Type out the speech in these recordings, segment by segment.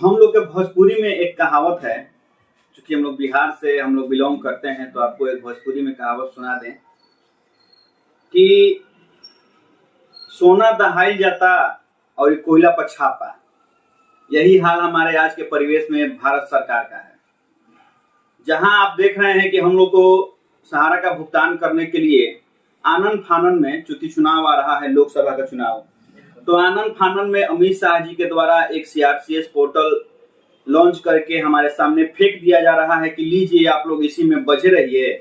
हम लोग के भोजपुरी में एक कहावत है। चूंकि हम लोग बिहार से हम लोग बिलोंग करते हैं, तो आपको एक भोजपुरी में कहावत सुना दें कि सोना दहाइल जाता और कोयला पर छापा। यही हाल हमारे आज के परिवेश में भारत सरकार का है। जहां आप देख रहे हैं कि हम लोग को सहारा का भुगतान करने के लिए आनन फानन में, चूंकि चुनाव आ रहा है, लोकसभा का चुनाव, तो आनन फानन में अमित शाह जी के द्वारा एक सीआरसीएस पोर्टल लॉन्च करके हमारे सामने फेंक दिया जा रहा है कि लीजिए आप लोग इसी में बजे रहिए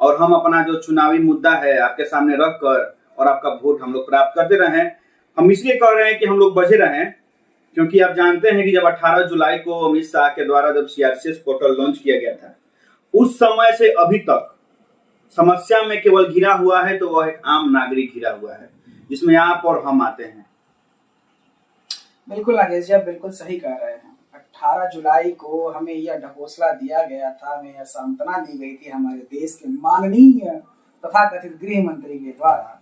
और हम अपना जो चुनावी मुद्दा है आपके सामने रख कर और आपका वोट हम लोग प्राप्त करते रहें। हम इसलिए कह रहे हैं कि हम लोग बजे रहें क्योंकि आप जानते हैं कि जब 18 जुलाई को अमित शाह के द्वारा जब सीआरसीएस पोर्टल लॉन्च किया गया था, उस समय से अभी तक समस्या में केवल घिरा हुआ है तो वह एक आम नागरिक घिरा हुआ है, जिसमें आप और हम आते हैं। बिल्कुल नागेश जी, आप बिल्कुल सही कह रहे हैं। 18 जुलाई को हमें यह ढकोसला दिया गया था, हमें यह सांत्वना दी गई थी हमारे देश के माननीय तथा कथित गृह मंत्री के द्वारा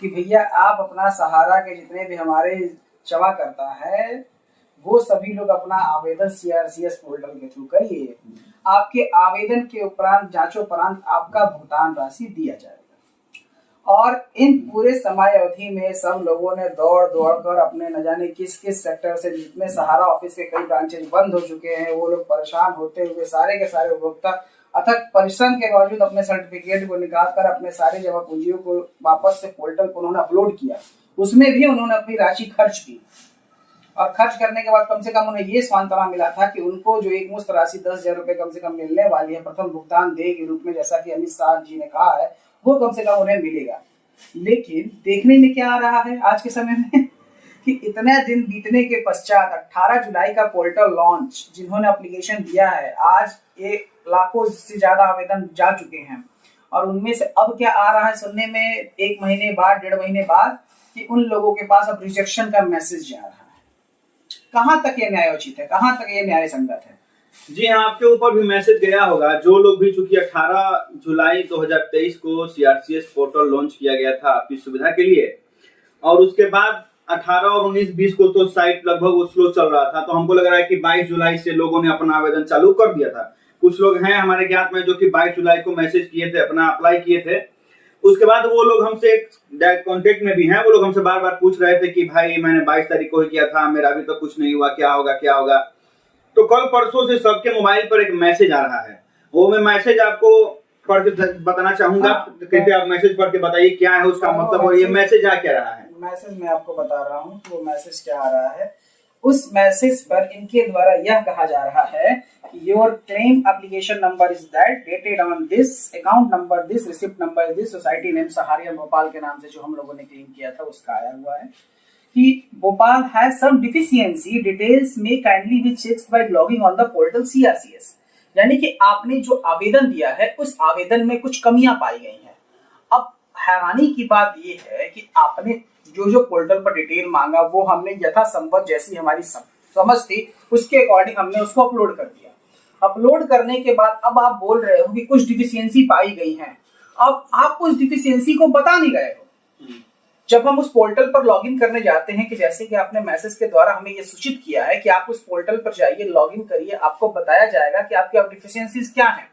कि भैया आप अपना सहारा के जितने भी हमारे जमा करता है वो सभी लोग अपना आवेदन सीआरसीएस पोर्टल के थ्रू करिए। आपके आवेदन के उपरांत जांचोपरांत आपका भुगतान राशि दिया जाएगा। और इन पूरे समय अवधि में सब लोगों ने दौड़ दौड़ कर अपने न जाने किस किस सेक्टर से, जितने सहारा ऑफिस के कई ब्रांचेज बंद हो चुके हैं, वो लोग परेशान होते हुए सारे के सारे उपभोक्ता अथक परिश्रम के बावजूद अपने सर्टिफिकेट को निकाल कर अपने सारे जमा पूंजियों को वापस से पोर्टल पर उन्होंने अपलोड किया। उसमें भी उन्होंने अपनी राशि खर्च की और खर्च करने के बाद कम से कम उन्हें ये सांत्वना मिला था कि उनको जो एक मुश्त राशि 10,000 रुपए कम से कम मिलने वाली है प्रथम भुगतान देय के रूप में, जैसा कि अमित शाह जी ने कहा है, वो कम से कम उन्हें मिलेगा। लेकिन देखने में क्या आ रहा है आज के समय में कि इतने दिन बीतने के पश्चात 18 जुलाई का पोर्टल लॉन्च, जिन्होंने एप्लीकेशन दिया है, आज 1 लाखों से ज्यादा आवेदन जा चुके हैं और उनमें से अब क्या आ रहा है सुनने में 1 महीने बाद, 1.5 महीने बाद, कि उन लोगों के पास अब रिजेक्शन का मैसेज जा रहा है। कहां तक ये न्यायोचित है, कहां तक ये न्याय संगत है? जी हाँ, आपके ऊपर भी मैसेज गया होगा। जो लोग भी, चूंकि 18 जुलाई 2023 को सीआरसीएस पोर्टल लॉन्च किया गया था आपकी सुविधा के लिए, और उसके बाद 18 और 19-20 को तो साइट लगभग स्लो चल रहा था, तो हमको लग रहा है कि 22 जुलाई से लोगों ने अपना आवेदन चालू कर दिया था। कुछ लोग हैं हमारे ज्ञात में जो कि 22 जुलाई को मैसेज किए थे, अपना अप्लाई किए थे। उसके बाद वो लोग हमसे कांटेक्ट में भी हैं, वो लोग हमसे बार बार पूछ रहे थे कि भाई मैंने 22 तारीख को ही किया था, मेरा अभी तक कुछ नहीं हुआ, क्या होगा क्या होगा। तो कल परसों से सबके मोबाइल पर एक मैसेज आ रहा है, वो मैं मैसेज आपको पढ़ के बताना चाहूंगा। कृपया आप मैसेज पढ़ के बताइए क्या है उसका मतलब और ये मैसेज आ क्या रहा है। मैसेज मैं आपको बता रहा हूँ वो मैसेज क्या आ रहा है। उस मैसेज पर इनके द्वारा यह कहा जा रहा है कि your claim application number is that dated on this, account number this, receipt number this, society name Saharia Bhopal के नाम से जो हम लोगों ने क्लेम किया था उसका आया हुआ है कि Bhopal has some deficiency, details में kindly be checked by logging on the portal CRCS. यानी कि आपने जो आवेदन दिया है उस आवेदन में कुछ कमियां पाई गई हैं। अब हैरानी की बात ये है कि आपने जो जो पोर्टल पर डिटेल मांगा वो हमने यथासंभव, जैसी हमारी समझ थी उसके अकॉर्डिंग हमने उसको अपलोड कर दिया। अपलोड करने के बाद अब आप बोल रहे हो कि कुछ डिफिशियंसी पाई गई हैं। अब आप उस डिफिशियंसी को बता नहीं गए हो। जब हम उस पोर्टल पर लॉगिन करने जाते हैं कि जैसे कि आपने मैसेज के द्वारा हमें ये सूचित किया है कि आप उस पोर्टल पर जाइए, लॉगिन करिए, आपको बताया जाएगा कि आपकी डिफिशियंसीज क्या हैं।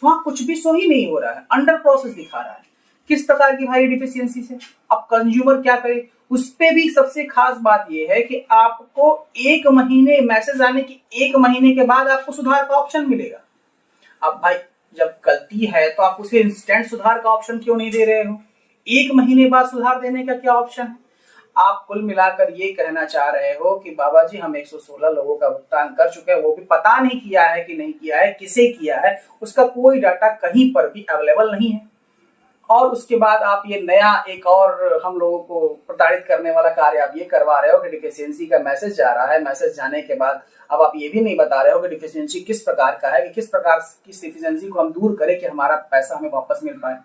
वहां कुछ भी सो ही नहीं हो रहा है, अंडर प्रोसेस दिखा रहा है। किस प्रकार की भाई डिफिशियंसी है? अब कंज्यूमर क्या करे? उस पे भी सबसे खास बात यह है कि आपको 1 महीने मैसेज आने की 1 महीने के बाद आपको सुधार का ऑप्शन मिलेगा। अब भाई जब गलती है तो आप उसे इंस्टेंट सुधार का ऑप्शन क्यों नहीं दे रहे हो? 1 महीने बाद सुधार देने का क्या ऑप्शन है? आप कुल मिलाकर ये कहना चाह रहे हो कि बाबा जी हम 116 लोगों का भुगतान कर चुके हैं, वो भी पता नहीं किया है कि नहीं किया है, किसे किया है, उसका कोई डाटा कहीं पर भी अवेलेबल नहीं है। और उसके बाद आप ये नया एक और हम लोगों को प्रताड़ित करने वाला कार्य आप ये करवा रहे हो कि डिफिशियंसी का मैसेज जा रहा है। मैसेज जाने के बाद अब आप ये भी नहीं बता रहे हो कि डिफिशियंसी किस प्रकार का है, कि किस प्रकार की डिफिशियंसी को हम दूर करें कि हमारा पैसा हमें वापस मिल पाए।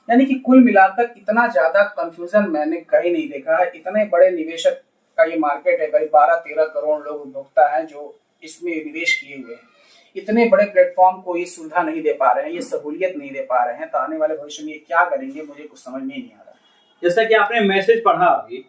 यानी कि कुल मिलाकर इतना ज्यादा कंफ्यूजन मैंने कहीं नहीं देखा है। इतने बड़े निवेशक का ये मार्केट है, करीब 12-13 करोड़ लोग उपभोक्ता हैं जो इसमें निवेश किए हुए हैं। इतने बड़े प्लेटफॉर्म को ये सुविधा नहीं दे पा रहे हैं, ये सहूलियत नहीं दे पा रहे हैं, तो आने वाले भविष्य में ये क्या करेंगे मुझे कुछ समझ में नहीं आ रहा। जैसा कि आपने मैसेज पढ़ा अभी,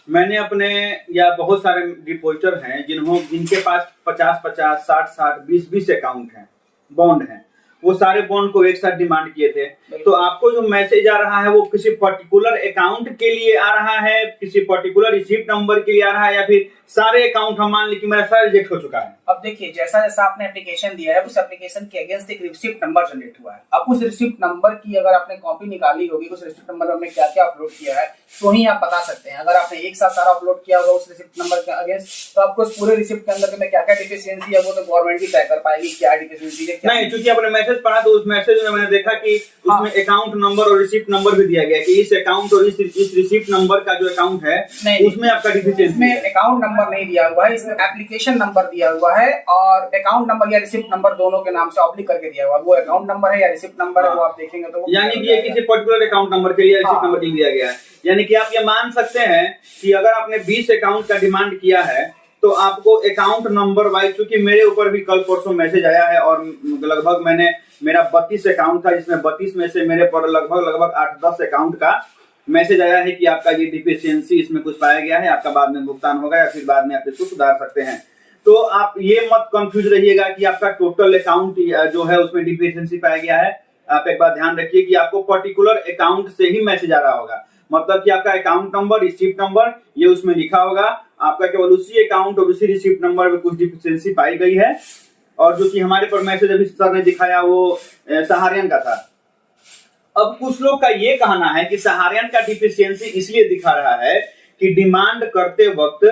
मैंने अपने या बहुत सारे डिपॉजिटर हैं जिनके पास 50-50, 60-60, 20-20 अकाउंट हैं, बॉन्ड हैं, वो सारे बॉन्ड को एक साथ डिमांड किए थे। तो आपको जो मैसेज आ रहा है वो किसी पर्टिकुलर अकाउंट के लिए आ रहा है, किसी पर्टिकुलर रिसीप्ट नंबर के लिए आ रहा है, या फिर सारे अकाउंट हम मान ली कि मेरा सारा रिजेक्ट हो चुका है? अब देखिए, जैसा जैसा आपने एप्लीकेशन दिया है उस एप्लीकेशन के अगेंस्ट एक रिसिप्ट नंबर जनरेट हुआ है। अब उस रिसिप्ट नंबर की अगर आपने कॉपी निकाली होगी, उस रिसिप्ट नंबर में आपने क्या क्या अपलोड किया है, तो ही आप बता सकते हैं। अगर आपने एक साथ सारा अपलोड किया होगा उस रिसिप्ट नंबर के अगेंस्ट, तो आपको उस पूरे रिसिप्ट के अंदर में क्या क्या डिफिशियंसी है वो तो गवर्नमेंट ही तय कर पाएगी क्या डिफिशियंसी है क्या नहीं। क्योंकि आपने मैसेज पढ़ा तो उस मैसेज में मैंने देखा कि उसमें अकाउंट नंबर और रिसिप्ट नंबर भी दिया गया कि इस अकाउंट और इस रिसिप्ट नंबर का जो अकाउंट है उसमें आपका डिफिशियंसी इसमें अकाउंट नंबर नहीं दिया हुआ है, इसमें एप्लीकेशन नंबर दिया हुआ है और अकाउंट नंबर या रिसिप्ट नंबर दोनों के नाम से ऑब्लिक करके दिया हुआ है। वो अकाउंट नंबर है या रिसिप्ट नंबर है वो आप देखेंगे तो यानी कि ये किसी पर्टिकुलर अकाउंट नंबर के लिए रिसिप्ट नंबर दिया गया है। यानी कि आप ये मान सकते हैं कि अगर आपने 20 अकाउंट का डिमांड किया है तो आपको अकाउंट नंबर वाइज, चूंकि मेरे ऊपर भी कल परसों मैसेज आया है और लगभग मेरा 32 अकाउंट था, जिसमें 32 में से मेरे पर लगभग 8-10 अकाउंट का मैसेज आया है कि आपका ये डिफिशियंसी इसमें कुछ पाया गया है, आपका बाद में भुगतान होगा या फिर बाद में आप इसको सुधार सकते हैं। तो आप ये मत कंफ्यूज रहिएगा कि आपका टोटल अकाउंट जो है उसमें डिफिशियंसी पाया गया है। आप एक बात ध्यान रखिए कि आपको पर्टिकुलर अकाउंट से ही मैसेज आ रहा होगा, मतलब कि आपका अकाउंट नंबर, रिसीप्ट नंबर ये उसमें लिखा होगा, आपका केवल उसी अकाउंट और उसी रिसीप्ट नंबर में कुछ डिफिशियंसी पाई गई है। और जो कि हमारे पर मैसेज अभी सर ने दिखाया वो सहारियन का था। अब कुछ लोग का ये कहना है कि सहारियन का डिफिशियंसी इसलिए दिखा रहा है कि डिमांड करते वक्त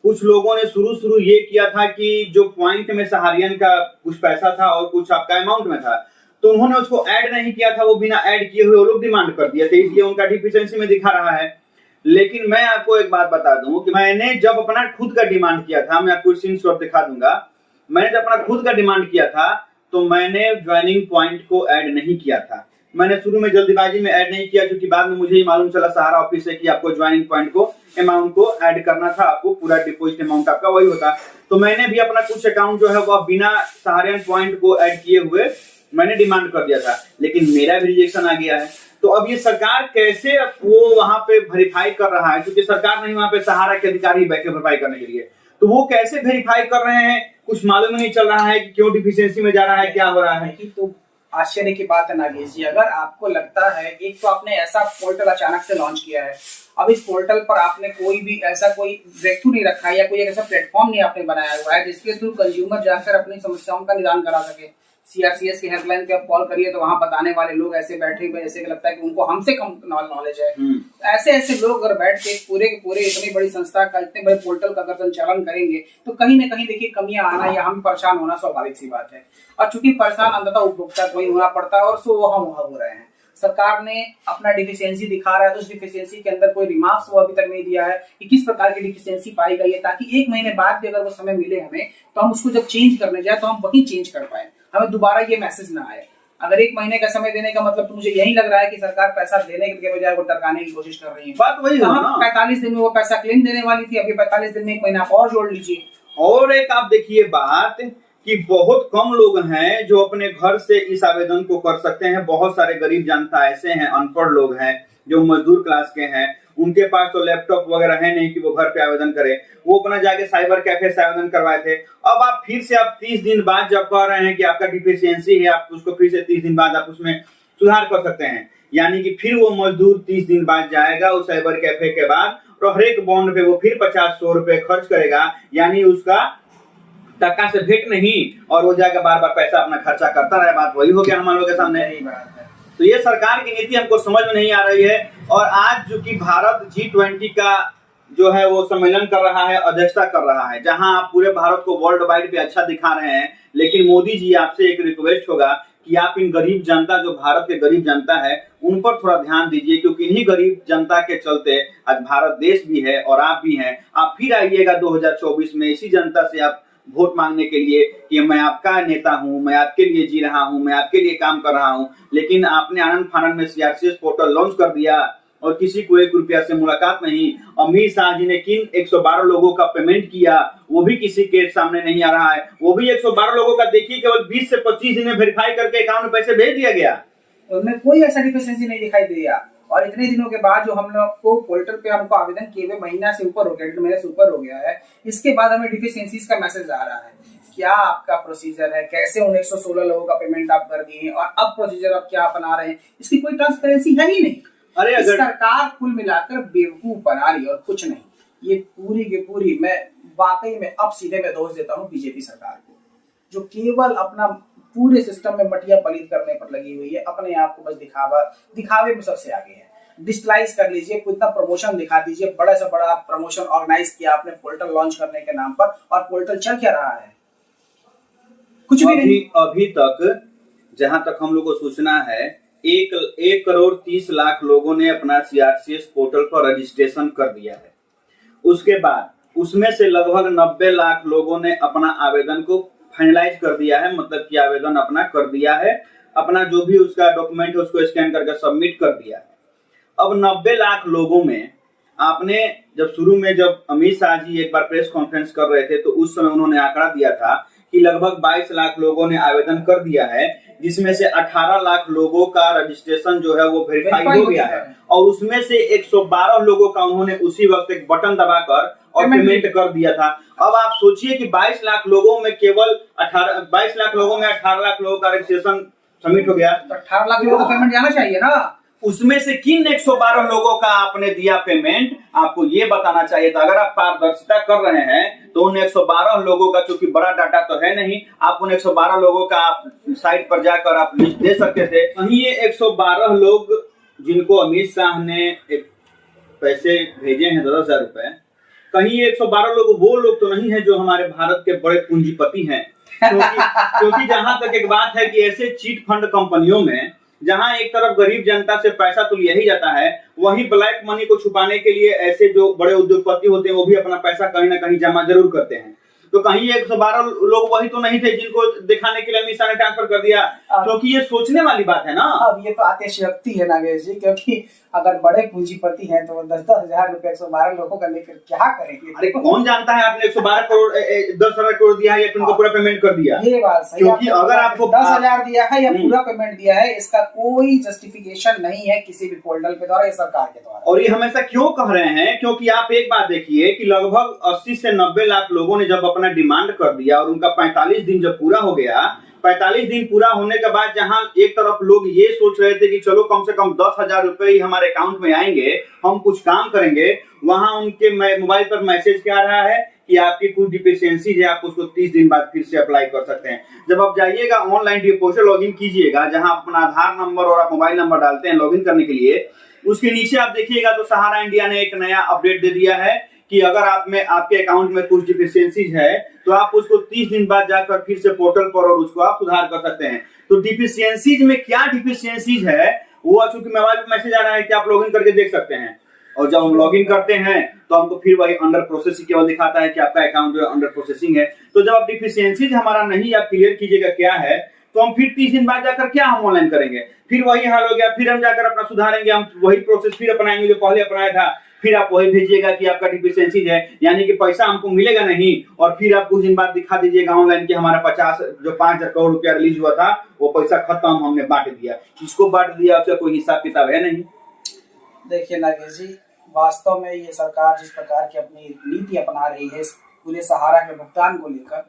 कुछ लोगों ने शुरू ये किया था कि जो पॉइंट में सहारियन का कुछ पैसा था और कुछ आपका अमाउंट में था, तो उन्होंने उसको ऐड नहीं किया था, वो बिना ऐड किए हुए वो लोग डिमांड कर दिए थे, इसलिए उनका डिफिशियंसी में दिखा रहा है। लेकिन मैं आपको एक बात बता दूं कि मैंने जब अपना खुद का डिमांड किया था, मैं आपको स्क्रीनशॉट दिखा दूंगा, मैंने जब अपना खुद का डिमांड किया था तो मैंने ज्वाइनिंग पॉइंट को ऐड नहीं किया था। मैंने शुरू में जल्दीबाजी में ऐड नहीं किया, क्योंकि बाद में मुझे ही मालूम चला सहारा ऑफिस से कि आपको ज्वाइनिंग पॉइंट को अमाउंट को ऐड करना था, आपको पूरा डिपॉजिट अमाउंट आपका वही होता। तो मैंने भी अपना कुछ अकाउंट जो है वह बिना सहारियन पॉइंट को ऐड किए हुए मैंने डिमांड कर दिया था, लेकिन मेरा भी रिजेक्शन आ गया है। तो अब ये सरकार कैसे वो वहां पे वेरीफाई कर रहा है, क्योंकि सरकार नहीं वहां पे सहारा के अधिकारी बैठे वेरीफाई करने के लिए, तो वो कैसे वेरीफाई कर रहे हैं कुछ मालूम नहीं चल रहा है कि क्यों डिफिशियंसी में जा रहा है, क्या हो रहा है। तो आश्चर्य की बात है नागेश जी, अगर आपको लगता है, एक तो आपने ऐसा पोर्टल अचानक से लॉन्च किया है, अब इस पोर्टल पर आपने कोई भी ऐसा कोई ब्रेक थ्रू नहीं रखा है या कोई ऐसा प्लेटफॉर्म नहीं आपने बनाया हुआ है जिसके थ्रू कंज्यूमर जाकर अपनी समस्याओं का निदान करा सके। सीआरसीएस की हेल्पलाइन पे आप कॉल करिए तो वहां बताने वाले लोग ऐसे बैठे हुए जैसे कि लगता है कि उनको हमसे कम नॉलेज है। ऐसे लोग अगर बैठ के पूरे के पूरे इतनी बड़ी संस्था का, इतने बड़े पोर्टल का अगर संचालन करेंगे तो कहीं ना कहीं देखिए कमियां आना या हम परेशान होना स्वाभाविक सी बात है। और चूंकि परेशान अंततः उपभोक्ता को ही होना पड़ता है और सो वहां हो रहे हैं। सरकार ने अपना डिफिशियंसी दिखा रहा है, तो उस डिफिशियंसी के अंदर कोई रिमार्क्स वो अभी तक नहीं दिया है कि किस प्रकार की डिफिशियंसी पाई गई है, ताकि 1 महीने बाद भी अगर वो समय मिले हमें तो हम उसको जब चेंज करने जाए तो हम वही चेंज कर पाए, हमें दोबारा ये मैसेज ना आए। अगर 1 महीने का समय देने का मतलब तो मुझे यही लग रहा है कि सरकार पैसा देने के बजाय वो टरकाने की कोशिश कर रही है। बात वही है ना, 45 दिन में वो पैसा क्लेम देने वाली थी, अभी 45 दिन में 1 महीना और जोड़ लीजिए। और एक आप देखिए बात कि बहुत कम लोग हैं जो अपने घर से इस आवेदन को कर सकते हैं। बहुत सारे गरीब जनता ऐसे हैं, अनपढ़ लोग हैं जो मजदूर क्लास के हैं, उनके पास तो लैपटॉप वगैरह है नहीं कि वो घर पे आवेदन करे, वो अपना जाके साइबर कैफे से आवेदन करवाए थे। अब आप फिर से आप 30 दिन बाद जब कह रहे हैं कि आपका डिफिशियंसी है, आप उसको फिर से 30 दिन बाद आप उसमें सुधार कर सकते हैं, यानी कि फिर वो मजदूर 30 दिन बाद जाएगा उस साइबर कैफे के बाद और हर एक बॉन्ड पे वो फिर 50-100 रुपए खर्च करेगा, यानी उसका टक्का से भेंट नहीं, और वो जाकर बार बार पैसा अपना खर्चा करता रहे। बात वही हो गया हम लोगों के सामने। तो ये सरकार की नीति हमको समझ में नहीं आ रही है। और आज जो कि भारत G20 का जो है वो सम्मेलन कर रहा है, अध्यक्षता कर रहा है, जहां आप पूरे भारत को वर्ल्ड वाइड पे अच्छा दिखा रहे हैं, लेकिन मोदी जी आपसे एक रिक्वेस्ट होगा कि आप इन गरीब जनता, जो भारत के गरीब जनता है, उन पर थोड़ा ध्यान दीजिए, क्योंकि इन्हीं गरीब जनता के चलते आज भारत देश भी है और आप भी हैं। आप फिर आइएगा 2024 में इसी जनता से आप वोट मांगने के लिए कि मैं आपका नेता हूं, मैं आपके लिए जी रहा हूं, मैं आपके लिए काम कर रहा हूं, लेकिन आपने आनंद फानंद में सीआरसीएस पोर्टल लॉन्च कर दिया और किसी को 1 रुपया से मुलाकात नहीं। अमित शाह जी ने किन 112 लोगों का पेमेंट किया वो भी किसी के सामने नहीं आ रहा है। वो भी 112 लोगों का देखिए केवल 20 से 25 दिन में वेरीफाई करके अकाउंट में पैसे भेज दिया गया, उनमें कोई ऐसा डिफिशियंसी नहीं दिखाई दिया। और इतने दिनों के बाद जो हम लोग को पोर्टल पे हमको आवेदन किए हुए महीना से ऊपर हो गया, 1.5 महीने से ऊपर हो गया है, इसके बाद हमें डिफिशियंसीज का मैसेज आ रहा है। क्या आपका प्रोसीजर है, कैसे उन 116 लोगों का पेमेंट आप कर दिए और अब प्रोसीजर आप क्या बना रहे हैं, इसकी कोई ट्रांसपेरेंसी है ही नहीं। अरे अगर सरकार कुल मिलाकर बेवकूफ बना रही है और कुछ नहीं। ये पूरी की पूरी मैं वाकई में अब सीधे मैं दोष देता हूँ बीजेपी सरकार को, जो केवल अपना पूरे सिस्टम में मटिया पलीत करने पर लगी हुई है। अपने आप को बस दिखावे में सबसे आगे है। डिजिटलाइज कर लीजिए, कितना प्रमोशन दिखा दीजिए, बड़ा से बड़ा प्रमोशन ऑर्गेनाइज किया आपने पोर्टल लॉन्च करने के नाम पर, और पोर्टल चल क्या रहा है? कुछ भी नहीं। अभी तक जहां तक हम लोग को सूचना है 1 करोड़ 30 लाख लोगों ने अपना सीआरसीएस पोर्टल पर रजिस्ट्रेशन कर दिया है। उसके बाद उसमें से लगभग 90 लाख लोगों ने अपना आवेदन को फाइनलाइज कर दिया है, मतलब कि आवेदन अपना कर दिया है, अपना जो भी उसका डॉक्यूमेंट है उसको स्कैन करके सबमिट कर दिया है। अब 90 लाख लोगों में आपने जब शुरू में जब अमित शाह जी एक बार प्रेस कॉन्फ्रेंस कर रहे थे तो उस समय उन्होंने आंकड़ा दिया था कि लगभग 22 लाख लोगों ने आवेदन कर दिया है, जिसमें से 18 लाख लोगों का रजिस्ट्रेशन जो है वो वेरीफाई हो गया है, और उसमें से 112 लोगों का उन्होंने उसी वक्त एक बटन दबाकर और पेमेंट कर दिया था। अब आप सोचिए कि 22 लाख लोगों में केवल 22 लाख लोगों में 18 लाख लोगों का रजिस्ट्रेशन सबमिट हो गया, तो 18 लाख लोगों का पेमेंट जाना चाहिए ना। उसमें से किन 112 लोगों का आपने दिया पेमेंट, आपको ये बताना चाहिए था। अगर आप पारदर्शिता कर रहे हैं तो उन 112 लोगों का, चूंकि बड़ा डाटा तो है नहीं, आप उन 112 लोगों का आप साइट पर जाकर आप लिस्ट दे सकते थे। कहीं ये 112 लोग जिनको अमित शाह ने पैसे भेजे हैं 10,000 रुपए, कहीं ये 112 लोग वो लोग तो नहीं है जो हमारे भारत के बड़े पूंजीपति हैं? क्योंकि जहां तक एक बात है कि ऐसे चीट फंड कंपनियों में जहां एक तरफ गरीब जनता से पैसा तो लिया ही जाता है, वहीं ब्लैक मनी को छुपाने के लिए ऐसे जो बड़े उद्योगपति होते हैं वो भी अपना पैसा कहीं ना कहीं जमा जरूर करते हैं। तो कहीं 112 लोग वही तो नहीं थे जिनको दिखाने के लिए अमित शाह ने ट्रांसफर कर दिया, क्योंकि ये सोचने वाली बात है ना। अब ये तो आतिशयोक्ति है नागेश जी, क्योंकि अगर बड़े पूंजीपति हैं तो 10-10 हजार रुपए 112 लोगों का लेकर क्या करेंगे? अरे कौन जानता है आपने 112 करोड़ 10,000 करोड़ दिया है या उनको पूरा पेमेंट कर दिया? ये बात सही, क्योंकि अगर आपको 10,000 दिया है या पूरा पेमेंट दिया है, इसका कोई जस्टिफिकेशन नहीं है किसी भी पोर्टल के द्वारा या सरकार के द्वारा। और ये हमेशा क्यों कह रहे हैं? क्योंकि आप एक बात देखिए कि लगभग 80 से 90 लाख लोगों ने जब अपना डिमांड कर दिया और उनका 45 दिन जब पूरा हो गया, 45 दिन पूरा होने के बाद जहां एक तरफ लोग ये सोच रहे थे कि चलो कम से कम 10,000 रुपए ही हमारे अकाउंट में आएंगे, हम कुछ काम करेंगे, वहां उनके मोबाइल पर मैसेज क्या आ रहा है कि आपकी कुछ डिफिशियंसी है, आप उसको 30 दिन बाद फिर से अप्लाई कर सकते हैं। जब आप जाइएगा ऑनलाइन डिपोजिट लॉगिन कीजिएगा, जहां अपना आधार नंबर और आप मोबाइल नंबर डालते हैं लॉगिन करने के लिए, उसके नीचे आप देखिएगा तो सहारा इंडिया ने एक नया अपडेट दे दिया है कि अगर आप में आपके अकाउंट में कुछ डिफिशियंसीज है तो आप उसको 30 दिन बाद जाकर फिर से पोर्टल पर और उसको आप सुधार कर सकते हैं। तो डिफिशियंसीज में क्या डिफिशियंसीज है वो चूंकि मोबाइल पर मैसेज आ रहा है कि आप लॉगिन करके देख सकते हैं, और जब हम लॉगिन करते हैं तो हमको फिर वही अंडर प्रोसेसिंग केवल दिखाता है कि आपका अकाउंट जो है अंडर प्रोसेसिंग है। तो जब आप डिफिशियंसीज हमारा नहीं आप क्लियर कीजिएगा क्या है, तो हम फिर 30 दिन बाद जाकर क्या हम ऑनलाइन करेंगे, फिर वही हाल हो गया, फिर हम जाकर अपना सुधारेंगे, हम वही प्रोसेस फिर अपनाएंगे जो पहले अपनाया था, फिर आप वही भेजिएगा कि आपका डिफिशियंसीज है, यानी कि पैसा हमको मिलेगा नहीं, और फिर आप कुछ दिन बाद दिखा दीजिएगा ऑनलाइन कि हमारा 5,000 करोड़ रुपया रिलीज हुआ था वो पैसा खत्म, हमने बांट दिया। किसको बांट दिया उसका कोई हिसाब किताब है नहीं। देखिए नागेश जी, वास्तव में ये सरकार जिस प्रकार की अपनी नीति अपना रही है पूरे सहारा के भुगतान को लेकर,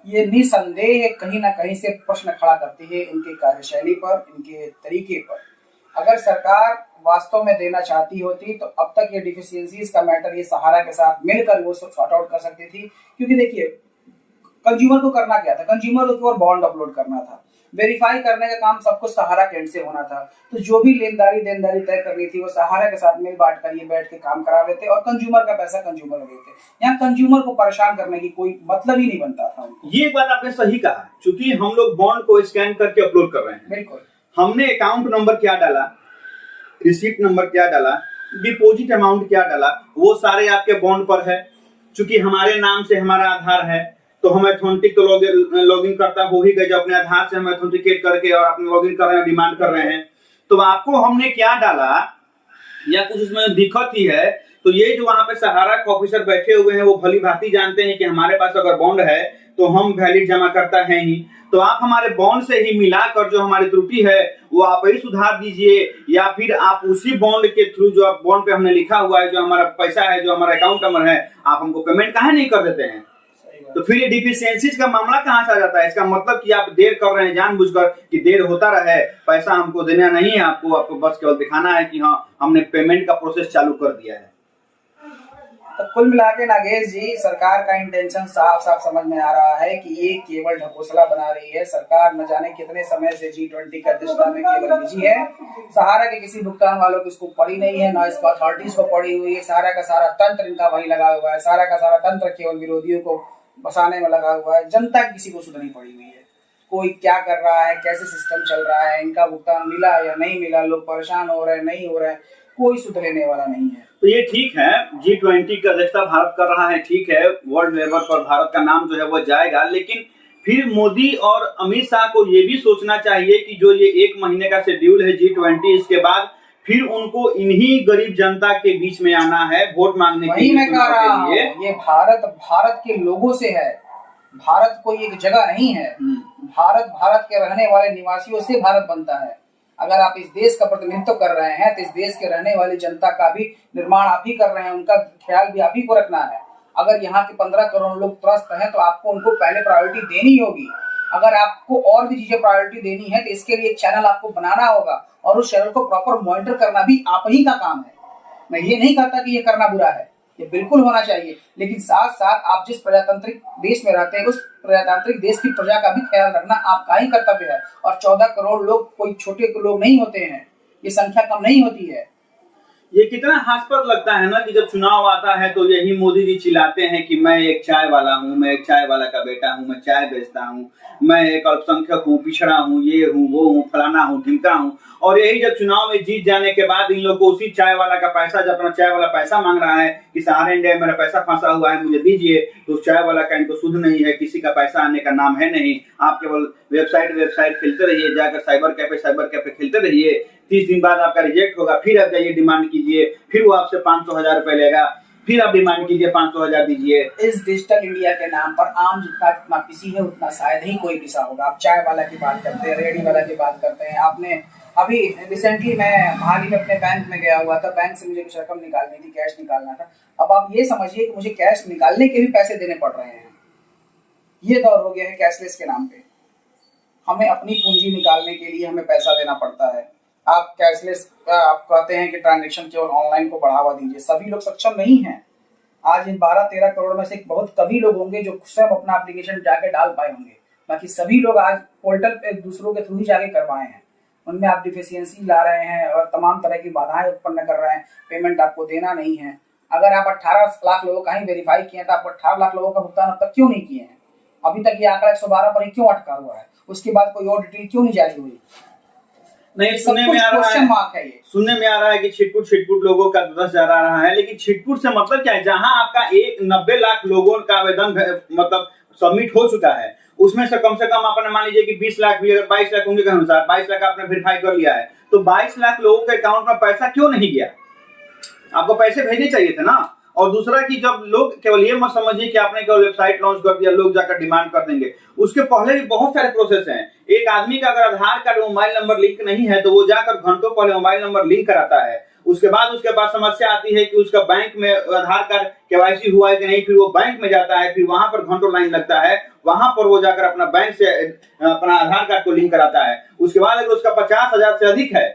ये निसंदेह कहीं ना कहीं से प्रश्न खड़ा करती है इनके कार्यशैली पर, इनके तरीके पर। अगर सरकार वास्तव में देना चाहती होती तो अब तक ये डिफिशियंसीज का मैटर ये सहारा के साथ मिलकर वो सॉर्ट आउट कर सकती थी। क्योंकि देखिए कंज्यूमर को करना क्या था, कंज्यूमर को केवल बॉन्ड अपलोड करना था, वेरीफाई करने का काम सब कुछ सहारा के एंड से होना था। तो जो भी देनदारी तय करनी थी वो सहारा के साथ मिल बांट कर ये बैठ के काम करा लेते और कंज्यूमर का पैसा कंज्यूमर को देते। यहाँ कंज्यूमर को परेशान करने की कोई मतलब ही नहीं बनता था उनको। ये बात आपने सही कहा, क्योंकि हम लोग बॉन्ड को स्कैन करके अपलोड कर रहे हैं। बिल्कुल, हमने अकाउंट नंबर क्या डाला, रिसीट नंबर क्या डाला, डिपॉजिट अमाउंट क्या डाला, वो सारे आपके बॉन्ड पर है। चूंकि हमारे नाम से हमारा आधार है तो हम ऑथेंटिक तो लॉगिन करता हो ही गए, जब अपने आधार से हम ऑथेंटिकेट करके और अपने लॉगिन कर रहे हैं, डिमांड कर रहे हैं। तो आपको हमने क्या डाला या कुछ उसमें दिक्कत ही है, तो ये जो वहां पे सहारा के ऑफिसर बैठे हुए हैं वो भली भांति जानते हैं कि हमारे पास अगर बॉन्ड है तो हम वैलिड जमा करता है ही। तो आप हमारे बॉन्ड से ही मिलाकर जो हमारी त्रुटि है वो आप ही सुधार दीजिए, या फिर आप उसी बॉन्ड के थ्रू जो आप बॉन्ड पे हमने लिखा हुआ है, जो हमारा पैसा है, जो हमारा अकाउंट नंबर है, आप हमको पेमेंट काहे नहीं कर देते हैं? तो फिर ये डिफिशियंसीज का मामला कहां से आ जाता है? इसका मतलब कि आप देर कर रहे हैं जानबूझकर, कि देर होता रहे, पैसा हमको देना नहीं है, आपको बस केवल दिखाना है कि हाँ हमने पेमेंट का प्रोसेस चालू कर दिया है। तो कुल मिला के नागेश जी, सरकार का इंटेंशन साफ साफ समझ में आ रहा है कि ये केवल ढकोसला बना रही है। सरकार न जाने कितने समय से G20 की अध्यक्षता में केवल बिजी है। सहारा के किसी भुगतान वालों को इसको पड़ी नहीं है, ना इसको अथॉरिटीज को पड़ी हुई है। सारा का सारा तंत्र इनका वहीं लगा हुआ है, सारा का सारा तंत्र केवल विरोधियों को बसाने में लगा हुआ है। जनता किसी को सुध नहीं पड़ी हुई है, कोई क्या कर रहा है, कैसे सिस्टम चल रहा है, इनका भुगतान मिला या नहीं मिला, लोग परेशान हो रहे हैं नहीं हो रहे हैं, कोई सुध लेने वाला नहीं है। तो ये ठीक है, G20 की अध्यक्षता भारत कर रहा है, ठीक है, वर्ल्ड लेवल पर भारत का नाम जो है वो जाएगा, लेकिन फिर मोदी और अमित शाह को ये भी सोचना चाहिए कि जो ये 1 महीने का शेड्यूल है G20, इसके बाद फिर उनको इन्हीं गरीब जनता के बीच में आना है वोट मांगने के लिए। मैं कह रहा हूं, ये भारत के लोगों से है। भारत कोई एक जगह नहीं है, भारत के रहने वाले निवासियों से भारत बनता है। अगर आप इस देश का प्रतिनिधित्व कर रहे हैं तो इस देश के रहने वाली जनता का भी निर्माण आप ही कर रहे हैं, उनका ख्याल भी आप ही को रखना है। अगर यहाँ के 15 करोड़ लोग त्रस्त हैं तो आपको उनको पहले प्रायोरिटी देनी होगी। अगर आपको और भी चीजें प्रायोरिटी देनी है तो इसके लिए एक चैनल आपको बनाना होगा, और उस चैनल को प्रॉपर मॉनिटर करना भी आप ही का काम है। मैं ये नहीं कहता कि ये करना बुरा है, ये बिल्कुल होना चाहिए, लेकिन साथ साथ आप जिस प्रजातांत्रिक देश में रहते हैं उस प्रजातांत्रिक देश की प्रजा का भी ख्याल रखना आपका ही कर्तव्य है। और 14 करोड़ लोग कोई छोटे लोग नहीं होते हैं, ये संख्या कम नहीं होती है। ये कितना हास्यद लगता है ना कि जब चुनाव आता है तो यही मोदी जी चिल्लाते हैं कि मैं एक चाय वाला हूँ, मैं एक चाय वाला का बेटा हूँ, मैं चाय बेचता हूँ, मैं एक अल्पसंख्यक हूँ, पिछड़ा हूँ, ये हूँ, वो हूँ, फलाना हूँ, ढिमका हूँ। और यही जब चुनाव में जीत जाने के बाद इन लोग को उसी चाय वाला का पैसा, जब अपना चाय वाला पैसा मांग रहा है कि सहारा इंडिया में मेरा पैसा फंसा हुआ है मुझे दीजिए, तो उस चाय वाला का इनको सुध नहीं है, किसी का पैसा आने का नाम है नहीं। आप केवल वेबसाइट खेलते रहिए, जाकर साइबर कैफे खेलते रहिए, 30 दिन बाद आपका रिजेक्ट होगा, फिर आप जाइए डिमांड कीजिए, फिर वो आपसे 500,000 रुपए लेगा, फिर आप डिमांड कीजिए 500,000 दीजिए। इस डिजिटल इंडिया के नाम पर आम जितना पिसी है उतना शायद ही कोई पिसा होगा। आप चाय वाला की बात करते हैं, रेडी वाला की बात करते हैं। आपने अभी रिसेंटली मैं हाल ही में अपने बैंक में गया हुआ था, बैंक से मुझे कुछ रकम निकालनी थी, कैश निकालना था। अब आप ये समझिए कि मुझे कैश निकालने के भी पैसे देने पड़ रहे हैं। ये दौर हो गया है कैशलेस के नाम पे, हमें अपनी पूंजी निकालने के लिए हमें पैसा देना पड़ता है। आप कैशलेस आप कहते हैं कि ट्रांजैक्शन केवल ऑनलाइन को बढ़ावा दीजिए, सभी लोग सक्षम नहीं हैं। आज इन 12-13 करोड़ में से बहुत कभी लोग होंगे जो स्वयं अपना एप्लीकेशन जाके डाल पाए होंगे, बाकी सभी लोग आज पोर्टल पे दूसरों के थ्रू ही जाके करवाए हैं। उनमें आप डिफिशियंसी ला रहे हैं और तमाम तरह की बाधाएं उत्पन्न कर रहे हैं, पेमेंट आपको देना नहीं है। अगर आप 18 लाख लोगों का ही वेरीफाई किए तो आप 18 लाख लोगों का भुगतान अब तक क्यों नहीं किए हैं? अभी तक ये आंकड़ा 112 पर ही क्यों अटका हुआ है? उसके बाद कोई और डिटेल क्यों नहीं जारी हुई? नहीं, सुनने में आ रहा है कि छिटपुट लोगों का 10,000 आ रहा है, लेकिन छिटपुट से मतलब क्या है? जहां आपका 90 लाख लोगों का आवेदन मतलब सबमिट हो चुका है, उसमें से कम आपने मान लीजिए कि 20 लाख भी, अगर 22 लाख होंगे के अनुसार 22 लाख आपने वेरीफाई कर लिया है, तो 22 लाख लोगों के अकाउंट में पैसा क्यों नहीं गया? आपको पैसे भेजने चाहिए थे ना। और दूसरा कि जब लोग, केवल ये मत समझिए कि आपने केवल वेबसाइट लॉन्च कर दिया लोग जाकर डिमांड कर देंगे, उसके पहले भी बहुत सारे प्रोसेस हैं। एक आदमी का अगर आधार कार्ड मोबाइल नंबर लिंक नहीं है तो वो जाकर घंटों पहले मोबाइल नंबर लिंक कराता है, उसके बाद उसके पास समस्या आती है कि उसका बैंक में आधार कार्ड केवाईसी हुआ है कि नहीं, फिर वो बैंक में जाता है, फिर वहां पर घंटों लाइन लगता है, वहां पर वो जाकर अपना बैंक से अपना आधार कार्ड को लिंक कराता है। उसके बाद अगर उसका 50,000 से अधिक है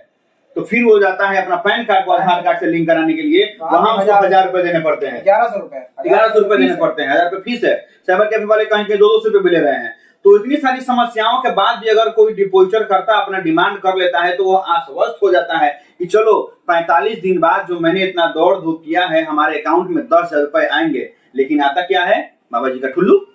तो फिर वो जाता है अपना पैन कार्ड को आधार कार्ड से लिंक कराने के लिए, वहां उसको 1,000 रुपए देने पड़ते हैं, 1100 रुपए देने पड़ते हैं, 1,000 रुपए फीस है। साइबर कैफे वाले कहीं के 200 रुपए भी ले रहे हैं। तो इतनी सारी समस्याओं के बाद भी अगर कोई डिपोजिटर करता अपना डिमांड कर लेता है तो वो आश्वस्त हो जाता है कि चलो 45 दिन बाद जो मैंने इतना दौड़ धूप किया है हमारे अकाउंट में 10,000 रुपए आएंगे। लेकिन आता क्या है? बाबा जी का ठुल्लू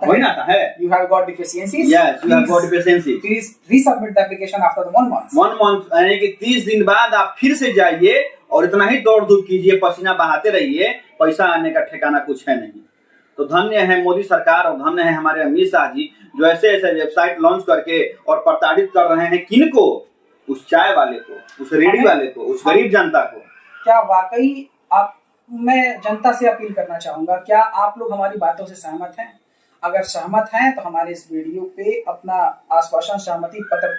वही आता है। You have got deficiencies. Yes, you have got deficiency. Please resubmit the application after the 1 month. 1 month यानी कि 30 दिन बाद आप फिर से जाइए और इतना ही दौड़ धूप कीजिए, पसीना बहाते रहिए, पैसा आने का ठिकाना कुछ है नहीं। तो धन्य है मोदी सरकार और धन्य है हमारे अमित शाह जी जो ऐसे ऐसे वेबसाइट लॉन्च करके और प्रताड़ित कर रहे हैं। किनको? उस चाय वाले को, उस रेडी वाले को, उस गरीब जनता को। क्या वाकई मैं जनता से अपील करना चाहूंगा, क्या आप लोग हमारी बातों से सहमत हैं? अगर सहमत हैं तो हमारे इस वीडियो पे अपना आश्वासन सहमति पत्र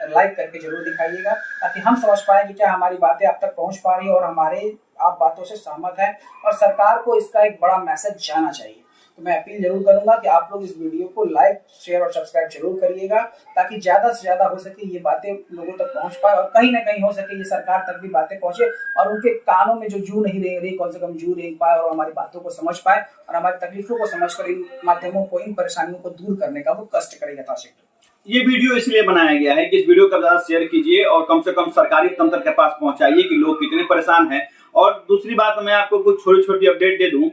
लाइक करके जरूर दिखाइएगा, ताकि हम समझ पाए कि क्या हमारी बातें आप तक पहुंच पा रही है और हमारे आप बातों से सहमत हैं और सरकार को इसका एक बड़ा मैसेज जाना चाहिए। तो मैं अपील जरूर करूंगा कि आप लोग इस वीडियो को लाइक, शेयर और सब्सक्राइब जरूर करिएगा, ताकि ज्यादा से ज्यादा हो सके ये बातें लोगों तक पहुंच पाए और कहीं ना कहीं हो सके ये सरकार तक भी बातें पहुंचे और उनके कानों में जो जू नहीं रह रही कम से कम जू रह पाए और हमारी बातों को समझ पाए और हमारी तकलीफों को समझकर इन माध्यमों को, इन परेशानियों को दूर करने का वो कष्ट करे यथाशीघ्र। ये वीडियो इसलिए बनाया गया है कि इस वीडियो का ज्यादा शेयर कीजिए और कम से कम सरकारी तंत्र के पास पहुंचाइए कि लोग कितने परेशान हैं। और दूसरी बात, मैं आपको कुछ छोटी छोटी अपडेट दे दूं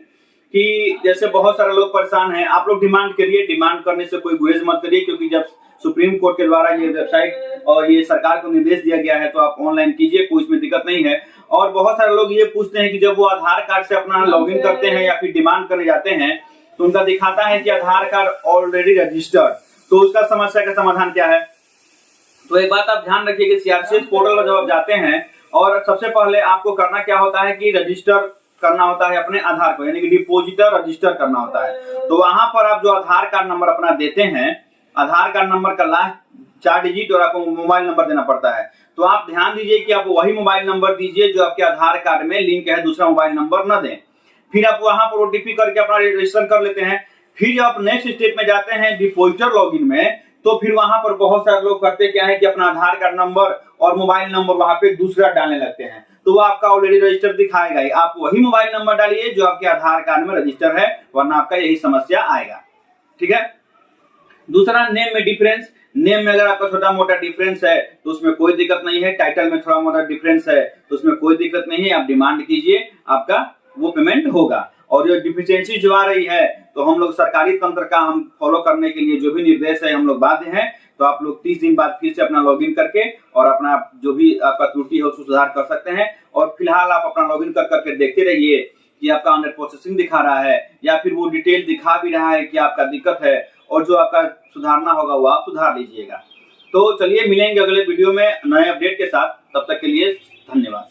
कि जैसे बहुत सारे लोग परेशान हैं, आप लोग डिमांड करिए, डिमांड करने से कोई गुरेज मत करिए, क्योंकि जब सुप्रीम कोर्ट के द्वारा ये वेबसाइट और ये सरकार को निर्देश दिया गया है तो आप ऑनलाइन कीजिए, कोई इसमें दिक्कत नहीं है। और बहुत सारे लोग ये पूछते हैं कि जब वो आधार कार्ड से अपना लॉगिन करते हैं या फिर डिमांड करने जाते हैं तो उनका दिखाता है कि आधार कार्ड ऑलरेडी रजिस्टर्ड, तो उसका समस्या का समाधान क्या है। तो एक बात आप ध्यान रखिए कि सीआरसीएस पोर्टल पर जब आप जाते हैं और सबसे पहले आपको करना क्या होता है कि रजिस्टर करना होता है अपने आधार को, यानी कि डिपोजिटर रजिस्टर करना होता है। तो वहां पर आप जो आधार कार्ड नंबर अपना देते हैं, आधार कार्ड नंबर का लास्ट 4 डिजिट और आपको मोबाइल नंबर देना पड़ता है। तो आप ध्यान दीजिए कि आप वही मोबाइल नंबर दीजिए जो आपके आधार कार्ड में लिंक है, दूसरा मोबाइल नंबर न दें। फिर आप वहां पर ओटीपी करके अपना रजिस्टर कर लेते हैं। फिर जब आप नेक्स्ट स्टेप में जाते हैं डिपोजिटर लॉगिन में, तो फिर वहां पर बहुत सारे लोग करते क्या है कि अपना आधार कार्ड नंबर और मोबाइल नंबर वहां पे दूसरा डालने लगते हैं, तो वो आपका ऑलरेडी रजिस्टर दिखाएगा ही। आप वही मोबाइल नंबर डालिए जो आपके आधार कार्ड में रजिस्टर है, वरना आपका यही समस्या आएगा। ठीक है। दूसरा, नेम में डिफरेंस। नेम में अगर आपका छोटा मोटा डिफरेंस है तो उसमें कोई दिक्कत नहीं है, टाइटल में थोड़ा मोटा डिफरेंस है तो उसमें कोई दिक्कत नहीं है, आप डिमांड कीजिए, आपका वो पेमेंट होगा। और जो डिफिशियंसी जो आ रही है तो हम लोग सरकारी तंत्र का हम फॉलो करने के लिए जो भी निर्देश है हम लोग बाध्य हैं। तो आप लोग 30 दिन बाद फिर से अपना लॉगिन करके और अपना जो भी आपका त्रुटि है उसको सुधार कर सकते हैं। और फिलहाल आप अपना लॉगिन कर करके देखते रहिए कि आपका अंडर प्रोसेसिंग दिखा रहा है या फिर वो डिटेल दिखा भी रहा है कि आपका दिक्कत है, और जो आपका सुधारना होगा वो आप सुधार लीजिएगा। तो चलिए मिलेंगे अगले वीडियो में नए अपडेट के साथ, तब तक के लिए धन्यवाद।